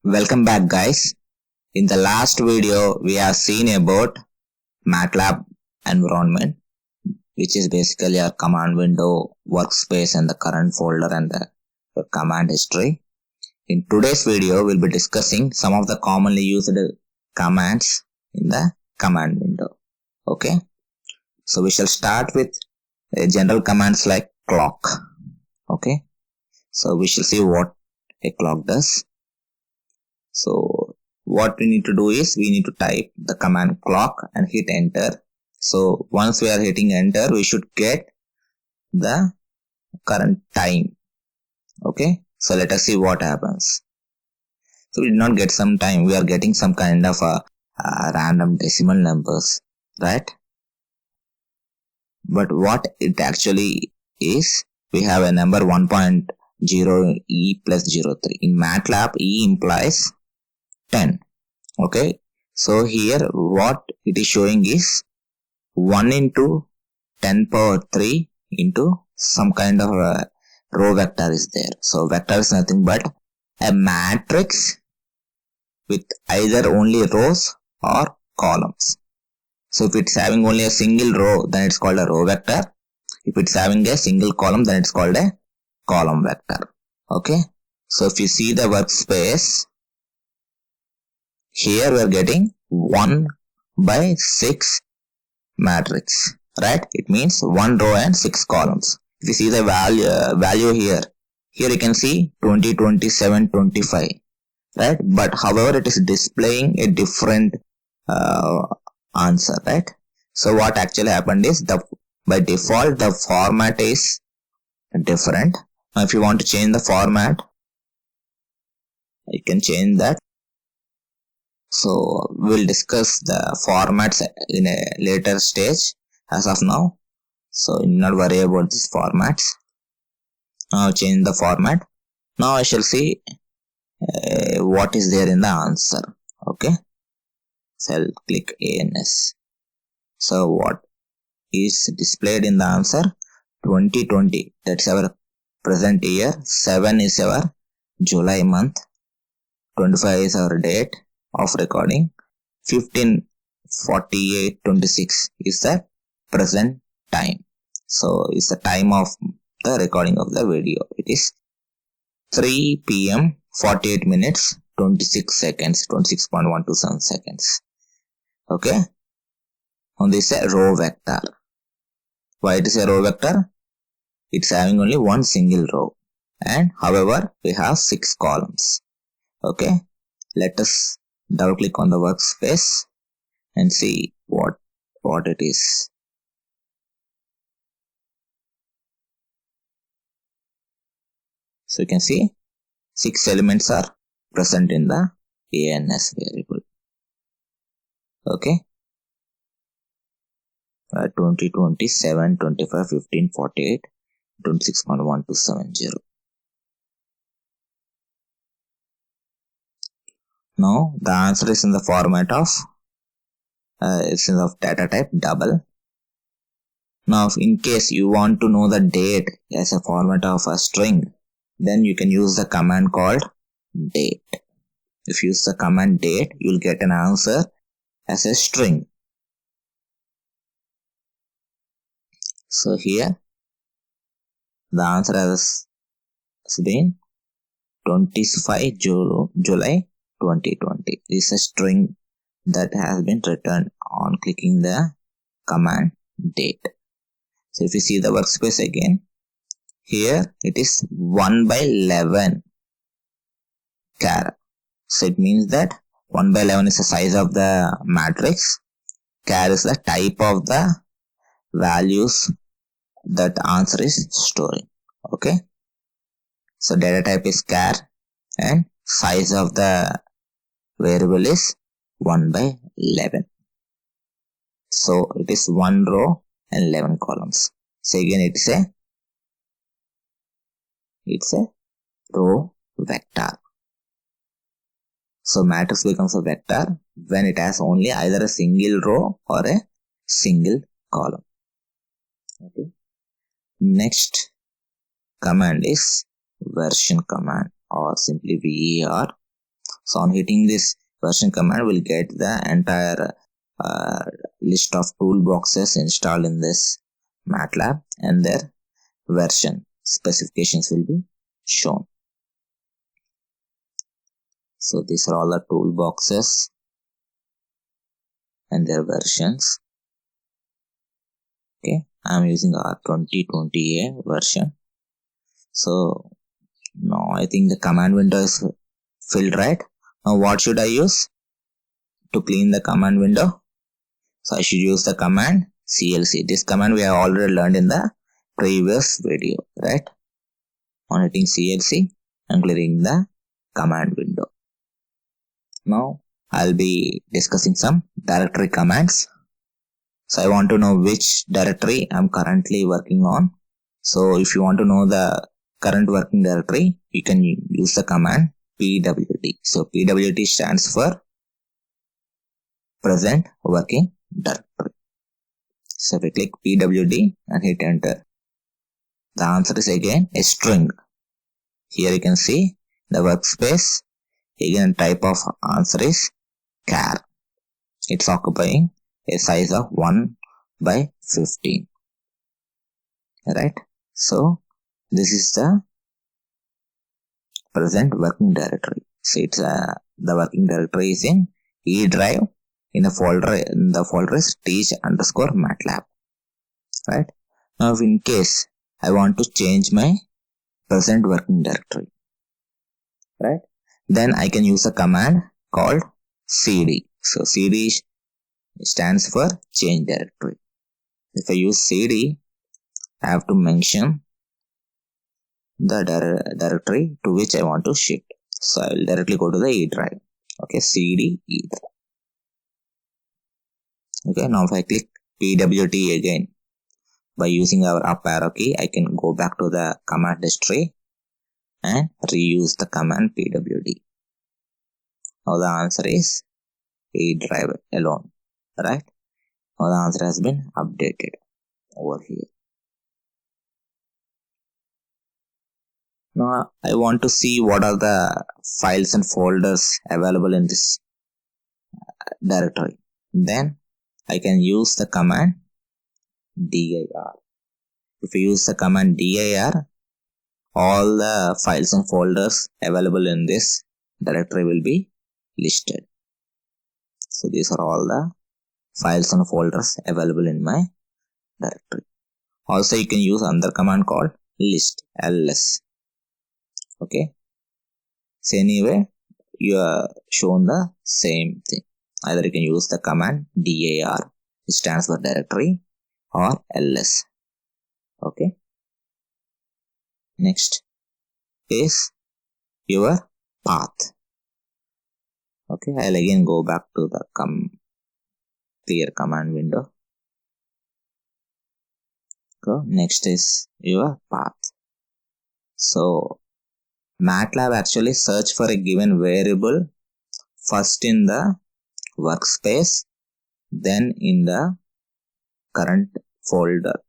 Welcome back, guys. In the last video, we have seen about MATLAB environment, which is basically our command window, workspace, and the current folder and the command history. In today's video, we'll be discussing some of the commonly used commands in the command window. Okay, so we shall start with general commands like clock. Okay, so we shall see what a clock does. So what we need to do is we need to type the command clock and hit enter. So once we are hitting enter, we should get the current time. Okay, so let us see what happens. So we did not get some time, we are getting some kind of a random decimal numbers, right? But what it actually is, we have a number 1.0 e plus 03. In MATLAB, e implies 10. Okay, so here what it is showing is 1 into 10 power 3 into some kind of a row vector is there. So vector is nothing but a matrix with either only rows or columns. So if it's having only a single row, then it's called a row vector. If it's having a single column, then it's called a column vector. Okay, so if you see the workspace, here we are getting 1 by 6 matrix, right? It means 1 row and 6 columns. If you see the value here you can see 20, 27, 25, right? But however, it is displaying a different answer, right? So what actually happened is by default the format is different. Now if you want to change the format, you can change that. So we'll discuss the formats in a later stage. As of now, so not worry about these formats. Now change the format. Now I shall see what is there in the answer. Okay, so I'll click ANS. So what is displayed in the answer? 2020, that's our present year. 7 is our July month. 25 is our date of recording. 15:48:26 is the present time. So it's the time of the recording of the video. It is 3 p.m. 48 minutes 26 seconds, 26.127 seconds. Okay, on this is a row vector. Why it is a row vector? It's having only one single row, and however we have 6 columns. Okay, let us double click on the workspace and see what it is. So you can see 6 elements are present in the ANS variable. Okay, 20, 27, 25, 15, 48, 26.1270. Now the answer is in the format of it's in the data type double. Now in case you want to know the date as a format of a string, then you can use the command called date. If you use the command date, you will get an answer as a string. So here the answer has been 25 July 2020. This is a string that has been returned on clicking the command date. So if you see the workspace again, here it is 1 by 11 char. So it means that 1 by 11 is the size of the matrix. Char is the type of the values that answer is storing. Okay, so data type is char and size of the variable is 1 by 11. So it is 1 row and 11 columns. So again it's a row vector. So matrix becomes a vector when it has only either a single row or a single column. Okay, next command is version command, or simply VER. So on hitting this version command, we'll get the entire list of toolboxes installed in this MATLAB, and their version specifications will be shown. So these are all the toolboxes and their versions. Okay, I'm using R2020A version. So now I think the command window is filled, right? Now what should I use to clean the command window? So I should use the command CLC. This command we have already learned in the previous video, right? On hitting CLC, I'm clearing the command window. Now I'll be discussing some directory commands. So I want to know which directory I'm currently working on. So if you want to know the current working directory, you can use the command pwd. So pwd stands for present working directory. So if we click pwd and hit enter, the answer is again a string. Here you can see the workspace. Again, type of answer is char. It's occupying a size of 1 by 15. Right? So this is the present working directory. So it's the working directory is in E drive. In the folder is teach_MATLAB. Right? Now if in case I want to change my present working directory, right, then I can use a command called cd. So cd stands for change directory. If I use cd, I have to mention the directory to which I want to shift. So I will directly go to the E drive. Okay, cd E drive. Okay, now if I click pwd again, by using our up arrow key, I can go back to the command history and reuse the command pwd. Now the answer is E drive alone, right? Now the answer has been updated over here. Now I want to see what are the files and folders available in this directory. Then I can use the command dir. If you use the command dir, all the files and folders available in this directory will be listed. So these are all the files and folders available in my directory. Also you can use another command called list, ls. Okay. So anyway, you are shown the same thing. Either you can use the command dir, which stands for directory, or ls. Okay. Next is your path. Okay, I'll again go back to the clear command window. So next is your path. So MATLAB actually search for a given variable first in the workspace, then in the current folder,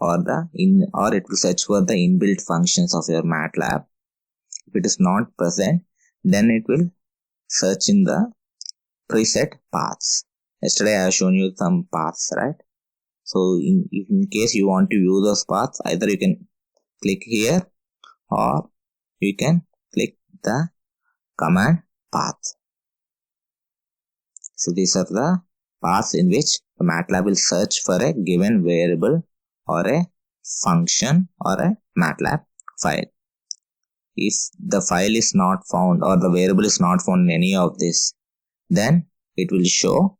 or it will search for the inbuilt functions of your MATLAB. If it is not present, then it will search in the preset paths. Yesterday I have shown you some paths, right? So in case you want to view those paths, either you can click here or you can click the command path. So these are the paths in which the MATLAB will search for a given variable or a function or a MATLAB file. If the file is not found or the variable is not found in any of this, then it will show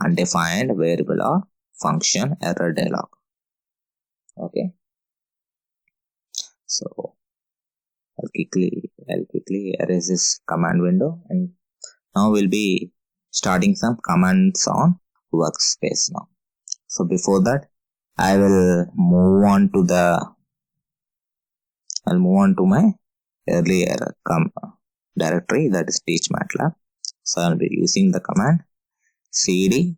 undefined variable or function error dialog. Okay. So I'll quickly erase this command window, and now we'll be starting some commands on workspace now. So before that, I will move on to my earlier directory, that is teach MATLAB. So I'll be using the command cd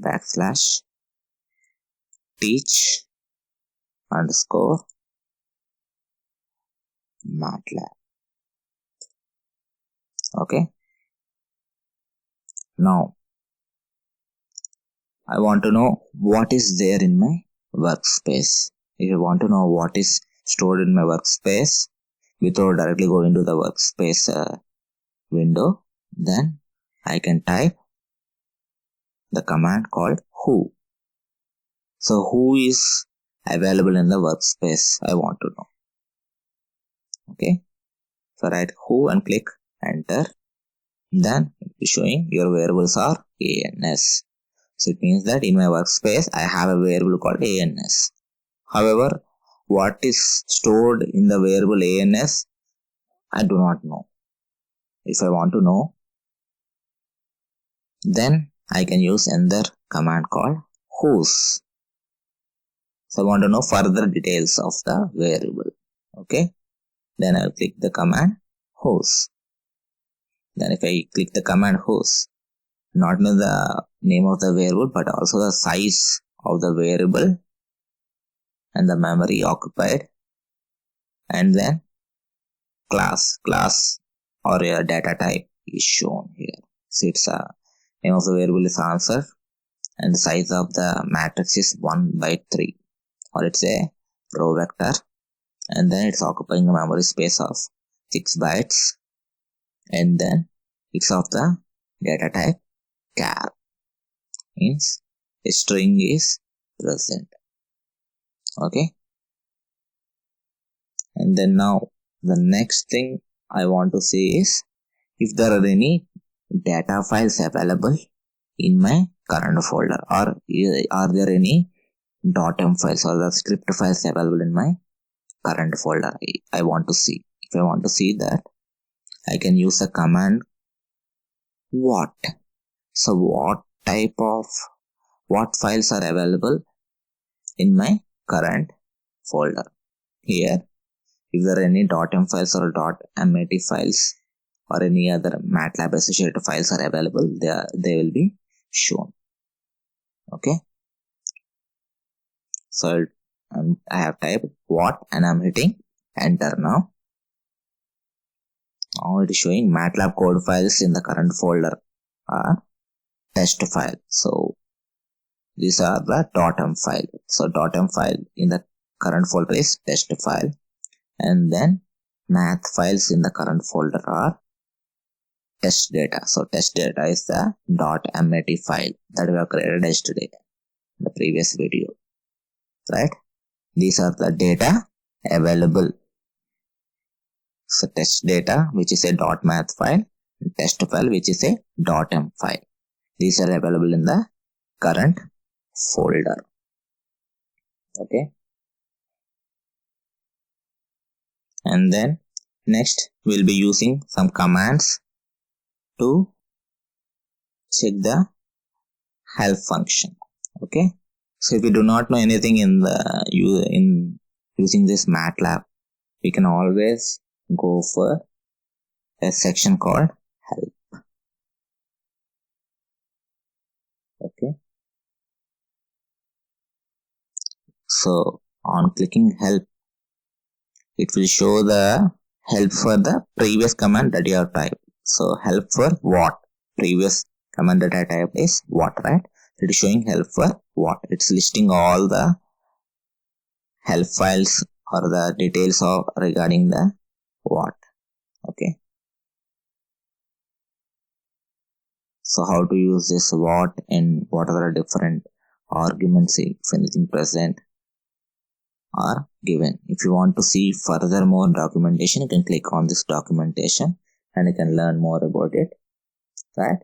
/teach _MATLAB. Okay. Now I want to know what is there in my workspace. If you want to know what is stored in my workspace without directly going to the workspace window, then I can type the command called who. So who is available in the workspace, I want to know. Okay. So write who and click enter. Then it will be showing your variables are ANS. So it means that in my workspace I have a variable called ANS. However, what is stored in the variable ANS, I do not know. If I want to know, then I can use another command called whos. So I want to know further details of the variable. Okay. Then I will click the command whos. Then if I click the command whos, not only the name of the variable but also the size of the variable and the memory occupied, and then class or a data type is shown here. So it's a name of the variable is answer and the size of the matrix is 1/3, or it's a row vector, and then it's occupying a memory space of 6 bytes, and then it's of the data type char, means a string is present. Okay. And then now the next thing I want to see is if there are any data files available in my current folder, or are there any .m files or the script files available in my current folder. I want to see. If I want to see that, I can use a command what. So what files are available in my current folder. Here, if there are any .m files or .mat files or any other MATLAB associated files are available, they will be shown. Okay. So I have typed what and I'm hitting enter now. Now it is showing MATLAB code files in the current folder are test file. So these are the .m file. So .m file in the current folder is test file, and then math files in the current folder are test data. So test data is the .mat file that we have created yesterday in the previous video, right? These are the data available. So test data, which is a .math file, and test file, which is a .m file. These are available in the current folder. Okay. And then next we'll be using some commands to check the help function. Okay. So if you do not know anything in using this MATLAB, we can always go for a section called help. Okay. So on clicking help, it will show the help for the previous command that you have typed. So help for what? Previous command that I typed is what, right? It is showing help for what? It's listing all the help files or the details of regarding the what. Okay. So how to use this what and what are the different arguments if anything present are given. If you want to see further more documentation, you can click on this documentation and you can learn more about it, right?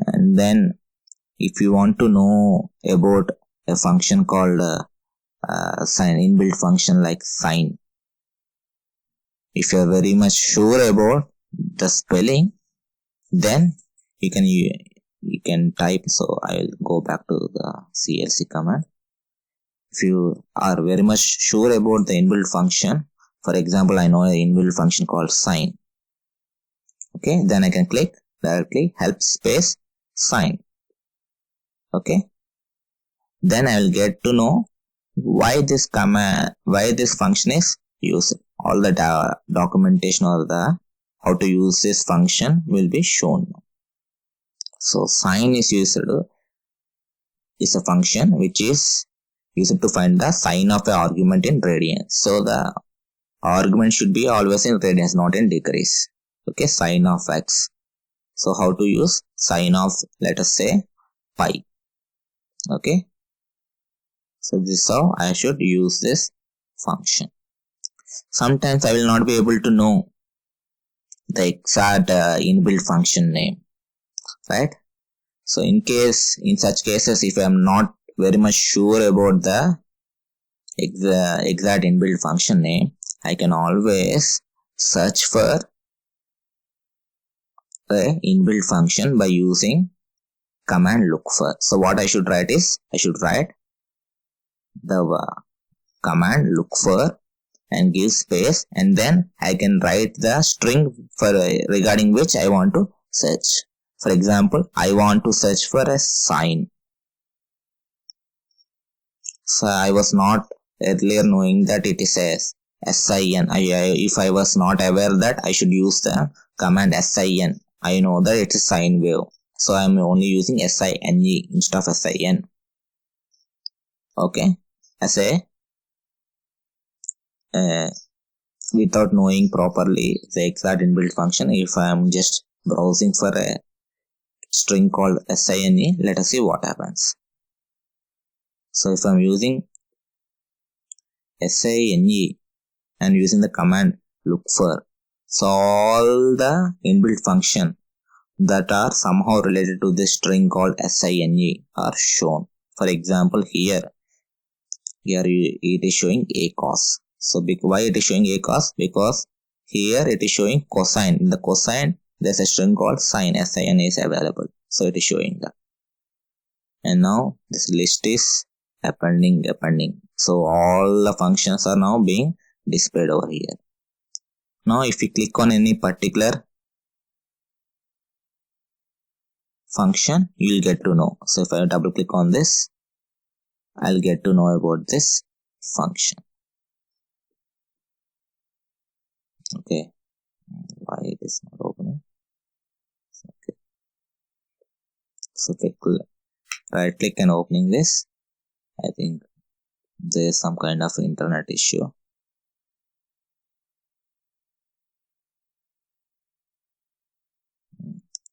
And then if you want to know about a function called sign, inbuilt function like sign, if you are very much sure about the spelling, then you can type. So I will go back to the CLC command. If you are very much sure about the inbuilt function, for example, I know an inbuilt function called sign. Okay, then I can click directly help space sign. Okay, then I will get to know why this function is used. All the documentation or the how to use this function will be shown. So sine is a function which is used to find the sine of the argument in radians. So the argument should be always in radians, not in degrees. Okay, sine of x. So how to use sine of, let us say, pi. Okay, so this is how I should use this function. Sometimes I will not be able to know the exact inbuilt function name, right? So in such cases, if I am not very much sure about the exact inbuilt function name, I can always search for the inbuilt function by using command look for. So what I should write is, I should write the command look for and give space, and then I can write the string for regarding which I want to search. For example, I want to search for a sine. So I was not earlier knowing that it is a sin. If I was not aware that I should use the command sin, I know that it is sine wave. So I am only using sine instead of sin. Okay, as a without knowing properly the exact inbuilt function, if I am just browsing for a string called sine, let us see what happens. So if I am using sine and using the command look for, so all the inbuilt function that are somehow related to this string called sine are shown. For example, here it is showing a cos. So why it is showing a cos? Because here it is showing cosine. In the cosine, there's a string called sine. Sin is available. So it is showing that. And now this list is appending. So all the functions are now being displayed over here. Now if you click on any particular function, you will get to know. So if I double click on this, I'll get to know about this function. Okay, why it is not opening? Okay, so right click and opening this. I think there is some kind of internet issue.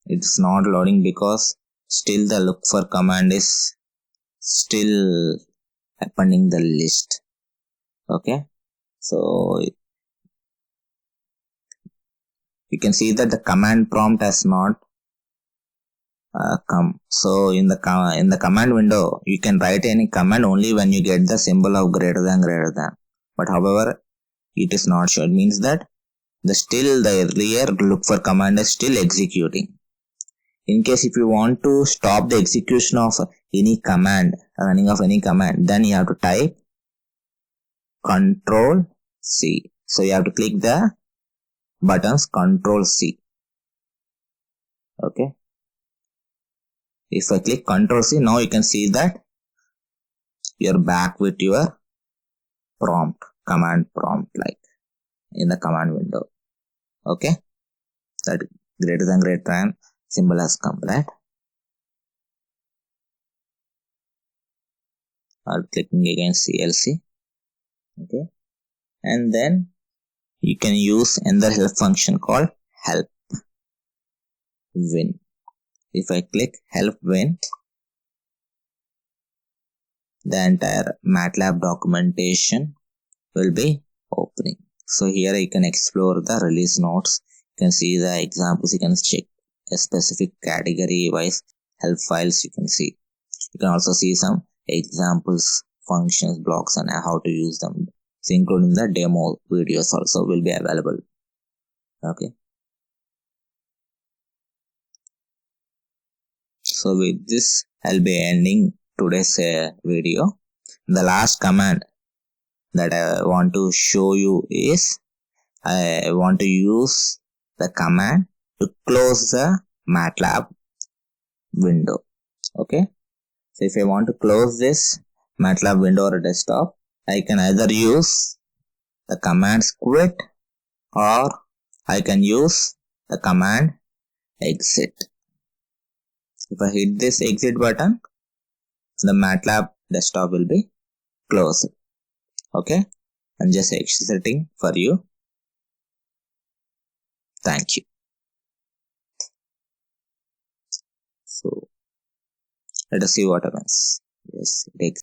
It's not loading because still the look for command is still appending the list. Okay, so you can see that the command prompt has not come. So in the command window, you can write any command only when you get the symbol of greater than. But however, it is not sure. It means that the earlier look for command is still executing. In case if you want to stop the execution of any command, running of any command, then you have to type Control C. So you have to click the buttons Control C. Okay. If I click Control C, now you can see that you're back with your command prompt, like in the command window. Okay. That greater than symbol has come, right? I'll clicking again CLC. Okay. And then you can use another help function called help win. If I click help win, the entire MATLAB documentation will be opening. So here you can explore the release notes. You can see the examples. You can check a specific category wise help files. You can see. You can also see some examples, functions, blocks, and how to use them. So including the demo videos also will be available. Okay. So with this, I'll be ending today's video. The last command that I want to show you is I want to use the command to close the MATLAB window. Okay. So if I want to close this MATLAB window or desktop, I can either use the command quit or I can use the command exit. If I hit this exit button, the MATLAB desktop will be closed. Okay, I'm just exiting for you. Thank you. So let us see what happens. Yes, it